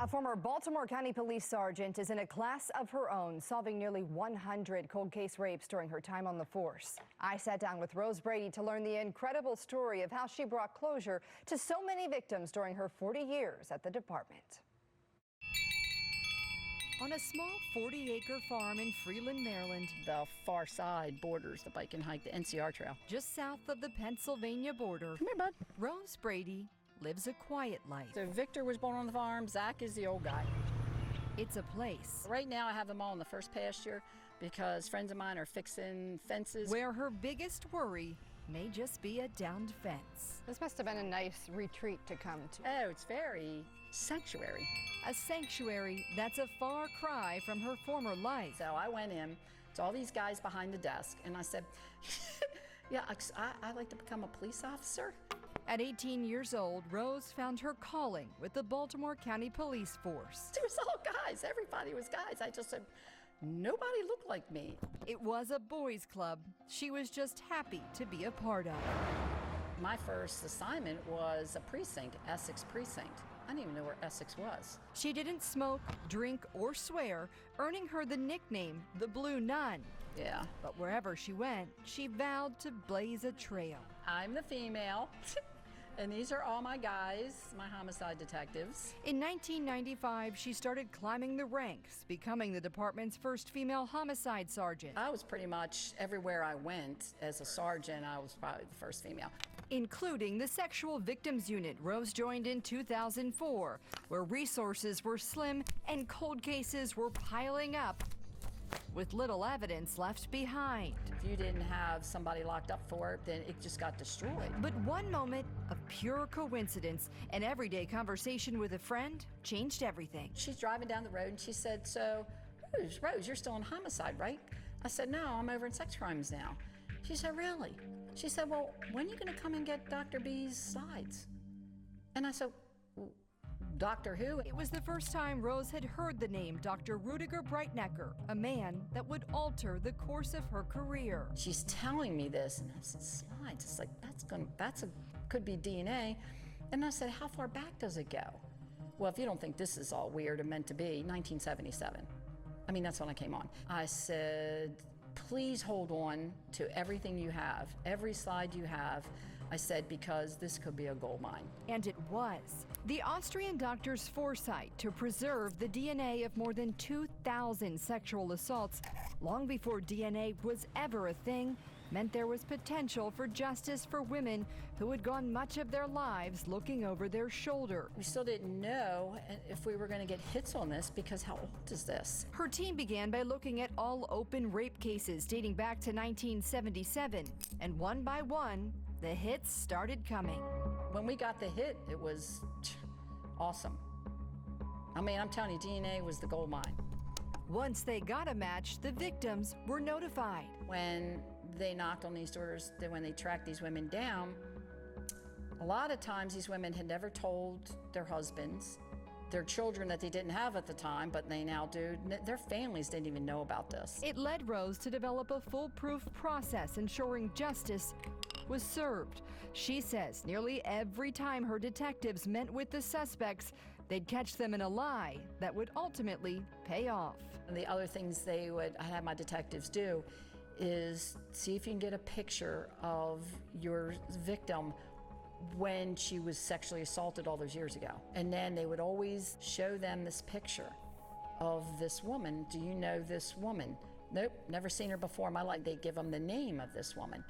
A former Baltimore County Police Sergeant is in a class of her own, solving nearly 100 cold case rapes during her time on the force. I sat down with Rose Brady to learn the incredible story of how she brought closure to so many victims during her 40 years at the department. On a small 40-acre farm in Freeland, Maryland, the far side borders the bike and hike, the NCR trail. just south of the Pennsylvania border, Come here, bud. Rose Brady lives a quiet life. So Victor was born on the farm. Zach is the old guy. It's a place Right now I have them all in the first pasture because friends of mine are fixing fences. where her biggest worry may just be a downed fence. This must have been a nice retreat to come to. Oh, it's very sanctuary. A sanctuary that's a far cry from her former life. So I went in to all these guys behind the desk and I said, yeah, I'd like to become a police officer. At 18 years old, Rose found her calling with the Baltimore County Police Force. It was all guys. Everybody was guys. I just said, nobody looked like me. It was a boys' club she was just happy to be a part of. My first assignment was a precinct, Essex precinct. I didn't even know where Essex was. She didn't smoke, drink, or swear, earning her the nickname the Blue Nun. Yeah. But wherever she went, she vowed to blaze a trail. I'm the female, and these are all my guys, my homicide detectives. In 1995, she started climbing the ranks, becoming the department's first female homicide sergeant, I was pretty much everywhere I went as a sergeant, I was probably the first female. including the Sexual Victims Unit Rose joined in 2004, where resources were slim and cold cases were piling up with little evidence left behind. If you didn't have somebody locked up for it, then it just got destroyed. But one moment of pure coincidence, an everyday conversation with a friend, changed everything. She's driving down the road and she said, so, Rose, you're still in homicide, right? I said, no, I'm over in sex crimes now. She said, really? She said, well, when are you gonna come and get Dr. B's slides? And I said, Doctor who? It was the first time Rose had heard the name Dr. Rudiger Breitnecker, a man that would alter the course of her career. She's telling me this, and I said, slides. It's like, could be DNA. And I said, how far back does it go? Well, if you don't think this is all weird and meant to be, 1977. I mean, that's when I came on. I said, please hold on to everything you have, every slide you have. I said, because this could be a gold mine. And it was. The Austrian doctor's foresight to preserve the DNA of more than 2,000 sexual assaults long before DNA was ever a thing meant there was potential for justice for women who had gone much of their lives looking over their shoulder. We still didn't know if we were going to get hits on this because how old is this? Her team began by looking at all open rape cases dating back to 1977, and one by one, the hits started coming. When we got the hit, it was awesome. I mean, I'm telling you, DNA was the gold mine. Once they got a match, the victims were notified. When they knocked on these doors, when they tracked these women down, a lot of times these women had never told their husbands, their children that they didn't have at the time, but they now do. Their families didn't even know about this. It led Rose to develop a foolproof process ensuring justice was served. She says nearly every time her detectives met with the suspects, they'd catch them in a lie that would ultimately pay off. And the other things I had my detectives do is see if you can get a picture of your victim when she was sexually assaulted all those years ago. And then they would always show them this picture of this woman. Do you know this woman? Nope, never seen her before in my life. They give them the name of this woman.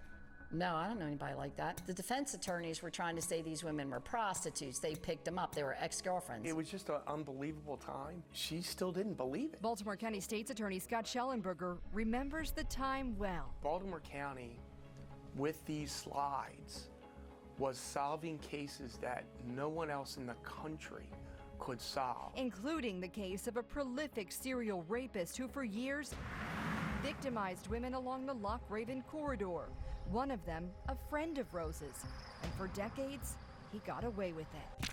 No, I don't know anybody like that. The defense attorneys were trying to say these women were prostitutes. They picked them up. They were ex-girlfriends. It was just an unbelievable time. She still didn't believe it. Baltimore County State's Attorney Scott Schellenberger remembers the time well. Baltimore County, with these slides, was solving cases that no one else in the country could solve. Including the case of a prolific serial rapist who for years victimized women along the Loch Raven corridor. One of them, a friend of Rose's. And for decades, he got away with it.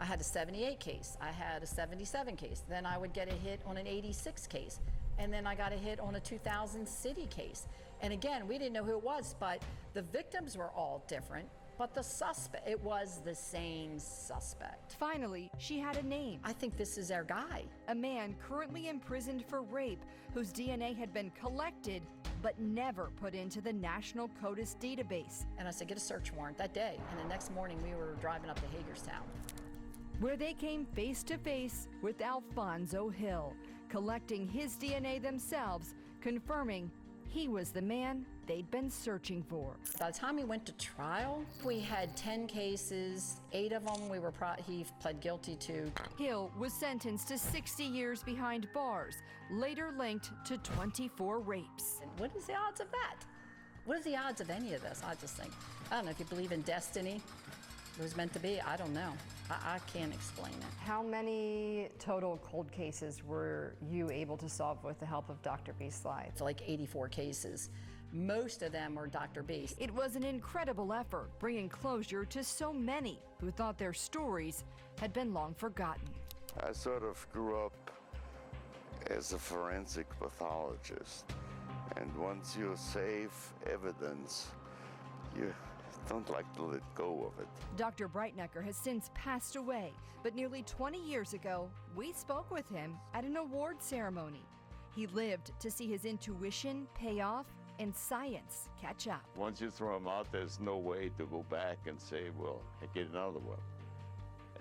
I had a 78 case. I had a 77 case. Then I would get a hit on an 86 case. And then I got a hit on a 2000 city case. And again, we didn't know who it was, but the victims were all different. But the suspect, it was the same suspect. finally she had a name. I think this is our guy. A man currently imprisoned for rape whose DNA had been collected but never put into the National CODIS database, And I said, get a search warrant that day. And the next morning we were driving up to Hagerstown. where they came face to face with Alfonso Hill, collecting his DNA themselves, confirming he was the man they'd been searching for. By the time he went to trial, we had 10 cases. 8 of them he pled guilty to. Hill was sentenced to 60 years behind bars, later linked to 24 rapes. And what is the odds of that? What are the odds of any of this? I just think, I don't know if you believe in destiny. It was meant to be. I don't know. I can't explain it. How many total cold cases were you able to solve with the help of Dr. B. Slides? It's like 84 cases. Most of them were Dr. B. It was an incredible effort, bringing closure to so many who thought their stories had been long forgotten. I sort of grew up as a forensic pathologist, and once you save evidence, you don't like to let go of it. Dr. Breitnecker has since passed away, but nearly 20 years ago, we spoke with him at an award ceremony. He lived to see his intuition pay off and science catch up. Once you throw them out, there's no way to go back and say, well, I get another one.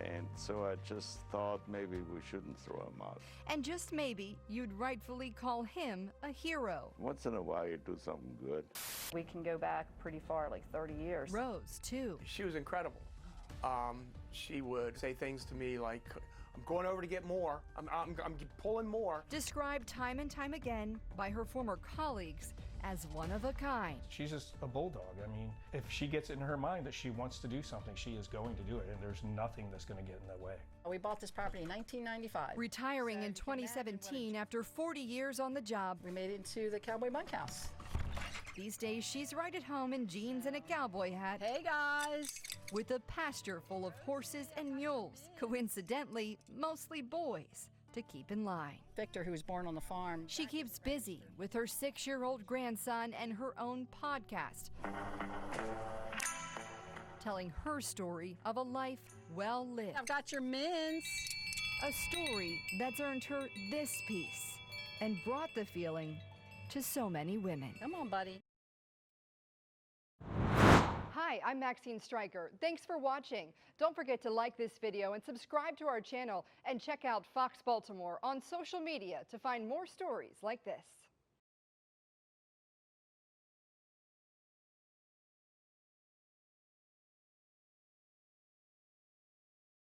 And so I just thought maybe we shouldn't throw him out. And just maybe you'd rightfully call him a hero. Once in a while, you do something good. We can go back pretty far, like 30 years. Rose, too. She was incredible. She would say things to me like, I'm going over to get more. I'm pulling more. Described time and time again by her former colleagues as one of a kind. She's just a bulldog. I mean, if she gets it in her mind that she wants to do something, she is going to do it, and there's nothing that's going to get in the way. We bought this property in 1995. Retiring in 2017 after 40 years on the job. We made it into the cowboy bunkhouse. These days, she's right at home in jeans and a cowboy hat Hey guys! with a pasture full of horses and mules, coincidentally, mostly boys, to keep in line. Victor, who was born on the farm. She keeps busy with her 6-year-old grandson and her own podcast, telling her story of a life well lived. I've got your mints. A story that's earned her this peace and brought the feeling to so many women. Come on, buddy. Hi, I'm Maxine Stryker. Thanks for watching. Don't forget to like this video and subscribe to our channel, and check out Fox Baltimore on social media to find more stories like this.